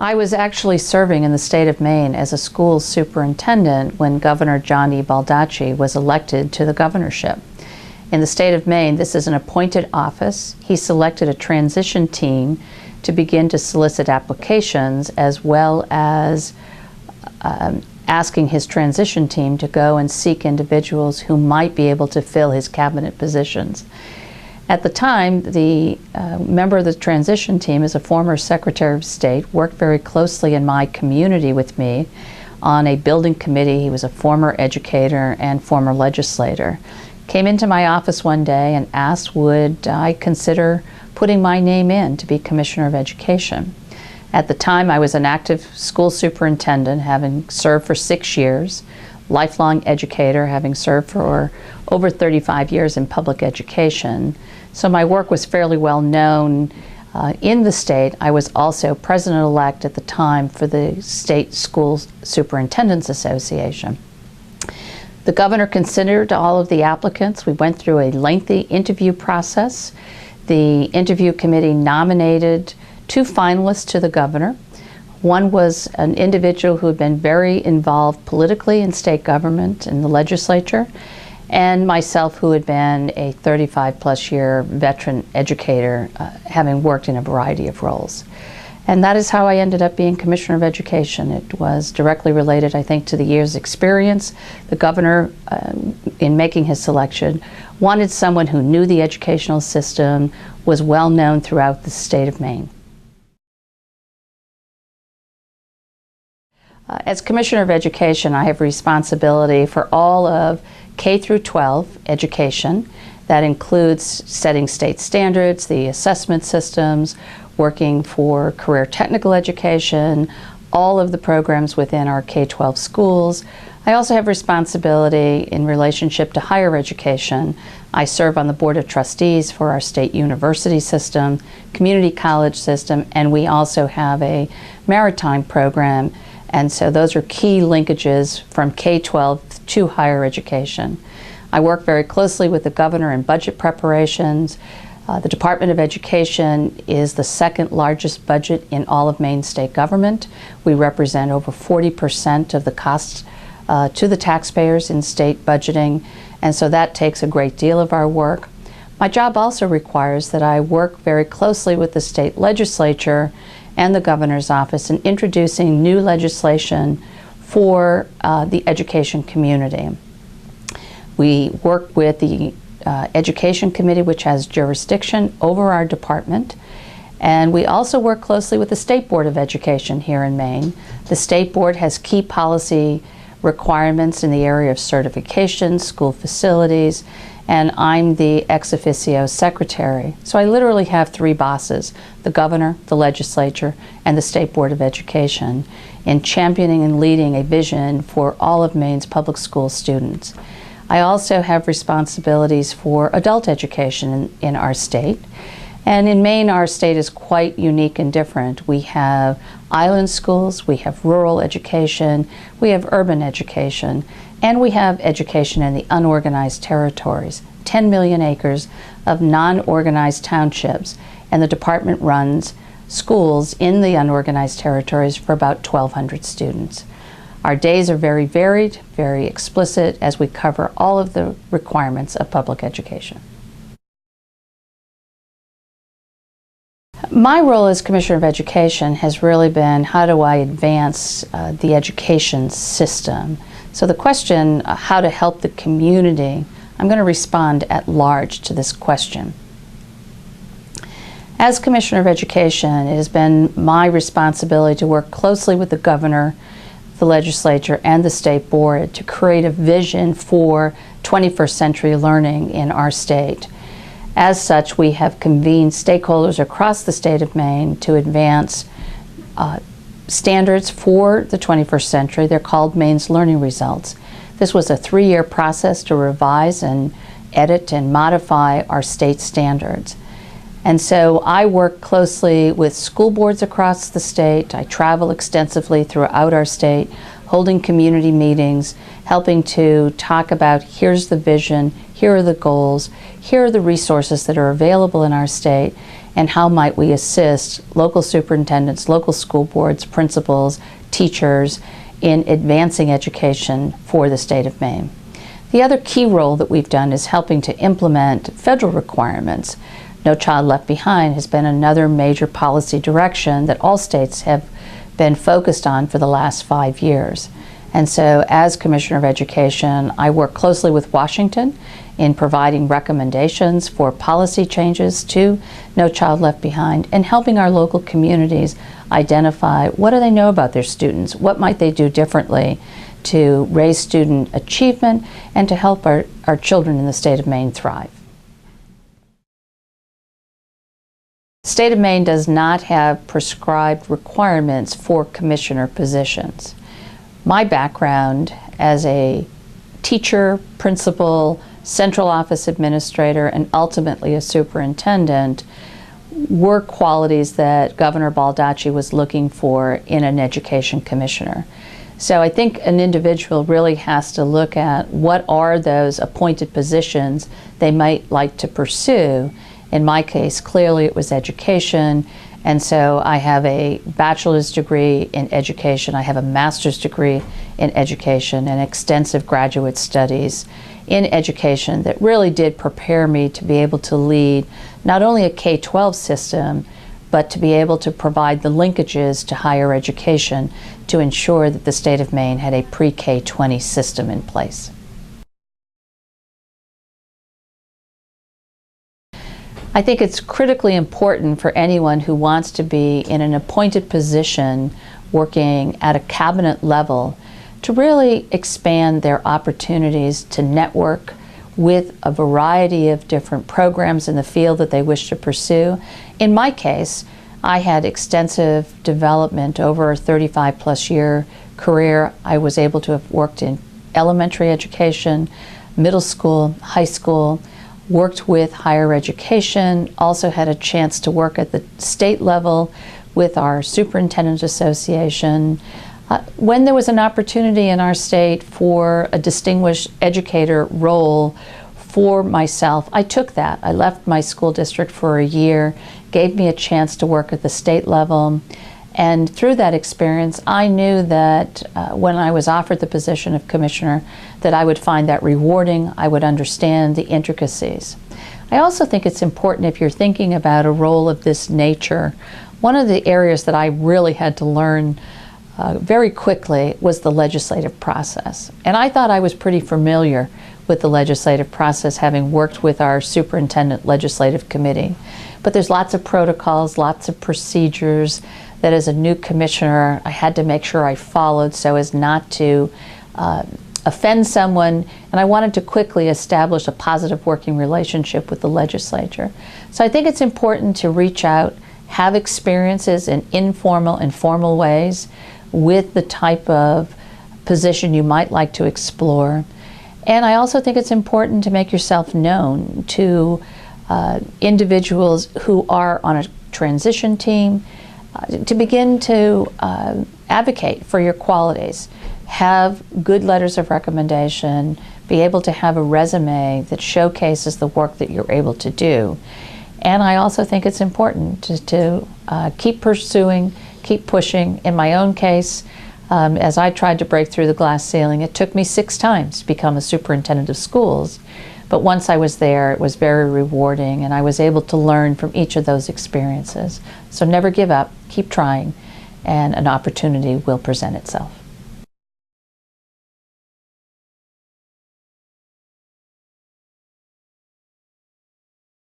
I was actually serving in the state of Maine as a school superintendent when Governor John E. Baldacci was elected to the governorship. In the state of Maine, this is an appointed office. He selected a transition team to begin to solicit applications, as well as asking his transition team to go and seek individuals who might be able to fill his cabinet positions. At the time, the member of the transition team is a former Secretary of State, worked very closely in my community with me on a building committee. He was a former educator and former legislator. Came into my office one day and asked would I consider putting my name in to be Commissioner of Education. At the time, I was an active school superintendent, having served for 6 years, lifelong educator, having served for over 35 years in public education. So my work was fairly well known in the state. I was also president-elect at the time for the State School Superintendents Association. The governor considered all of the applicants. We went through a lengthy interview process. The interview committee nominated 2 finalists to the governor. One was an individual who had been very involved politically in state government and the legislature, and myself, who had been a 35-plus year veteran educator, having worked in a variety of roles. And that is how I ended up being Commissioner of Education. It was directly related, I think, to the year's experience. The governor, in making his selection, wanted someone who knew the educational system, was well known throughout the state of Maine. As Commissioner of Education, I have responsibility for all of K through 12 education. That includes setting state standards, the assessment systems, working for career technical education, all of the programs within our K-12 schools. I also have responsibility in relationship to higher education. I serve on the Board of Trustees for our state university system, community college system, and we also have a maritime program. And so those are key linkages from K-12 to higher education. I work very closely with the governor in budget preparations. The Department of Education is the second largest budget in all of Maine state government. We represent over 40% of the costs to the taxpayers in state budgeting, and so that takes a great deal of our work. My job also requires that I work very closely with the state legislature and the governor's office in introducing new legislation for the education community. We work with the Education Committee, which has jurisdiction over our department, and we also work closely with the State Board of Education here in Maine. The State Board has key policy requirements in the area of certification, school facilities, and I'm the ex officio secretary. So I literally have 3 bosses: the governor, the legislature, and the State Board of Education, in championing and leading a vision for all of Maine's public school students. I also have responsibilities for adult education in our state. And in Maine, our state is quite unique and different. We have island schools, we have rural education, we have urban education, and we have education in the unorganized territories. 10 million acres of non-organized townships, and the department runs schools in the unorganized territories for about 1,200 students. Our days are very varied, very explicit, as we cover all of the requirements of public education. My role as Commissioner of Education has really been, how do I advance the education system? So the question, how to help the community, I'm going to respond at large to this question. As Commissioner of Education, it has been my responsibility to work closely with the governor, the legislature, and the state board to create a vision for 21st century learning in our state. As such, we have convened stakeholders across the state of Maine to advance standards for the 21st century. They're called Maine's Learning Results. This was a 3-year process to revise and edit and modify our state standards. And so I work closely with school boards across the state. I travel extensively throughout our state, holding community meetings, helping to talk about, here's the vision, here are the goals, here are the resources that are available in our state, and how might we assist local superintendents, local school boards, principals, teachers in advancing education for the state of Maine. The other key role that we've done is helping to implement federal requirements. No Child Left Behind has been another major policy direction that all states have been focused on for the last 5 years. And so as Commissioner of Education, I work closely with Washington in providing recommendations for policy changes to No Child Left Behind and helping our local communities identify what do they know about their students, what might they do differently to raise student achievement and to help our children in the state of Maine thrive. The state of Maine does not have prescribed requirements for commissioner positions. My background as a teacher, principal, central office administrator, and ultimately a superintendent were qualities that Governor Baldacci was looking for in an education commissioner. So I think an individual really has to look at what are those appointed positions they might like to pursue. In my case, clearly it was education, and so I have a bachelor's degree in education, I have a master's degree in education, and extensive graduate studies in education that really did prepare me to be able to lead not only a K-12 system, but to be able to provide the linkages to higher education to ensure that the state of Maine had a pre-K-20 system in place. I think it's critically important for anyone who wants to be in an appointed position working at a cabinet level to really expand their opportunities to network with a variety of different programs in the field that they wish to pursue. In my case, I had extensive development over a 35-plus year career. I was able to have worked in elementary education, middle school, high school, worked with higher education, also had a chance to work at the state level with our Superintendent Association. When there was an opportunity in our state for a distinguished educator role for myself, I took that. I left my school district for a year, gave me a chance to work at the state level, and through that experience, I knew that when I was offered the position of commissioner, that I would find that rewarding, I would understand the intricacies. I also think it's important if you're thinking about a role of this nature. One of the areas that I really had to learn very quickly was the legislative process. And I thought I was pretty familiar with the legislative process, having worked with our Superintendent Legislative Committee. But there's lots of protocols, lots of procedures that as a new commissioner I had to make sure I followed so as not to offend someone, and I wanted to quickly establish a positive working relationship with the legislature. So I think it's important to reach out, have experiences in informal and formal ways with the type of position you might like to explore. And I also think it's important to make yourself known to individuals who are on a transition team, to begin to advocate for your qualities, have good letters of recommendation, be able to have a resume that showcases the work that you're able to do. And I also think it's important to keep pursuing, keep pushing. In my own case, as I tried to break through the glass ceiling, it took me 6 times to become a superintendent of schools. But once I was there, it was very rewarding, and I was able to learn from each of those experiences. So never give up, keep trying, and an opportunity will present itself.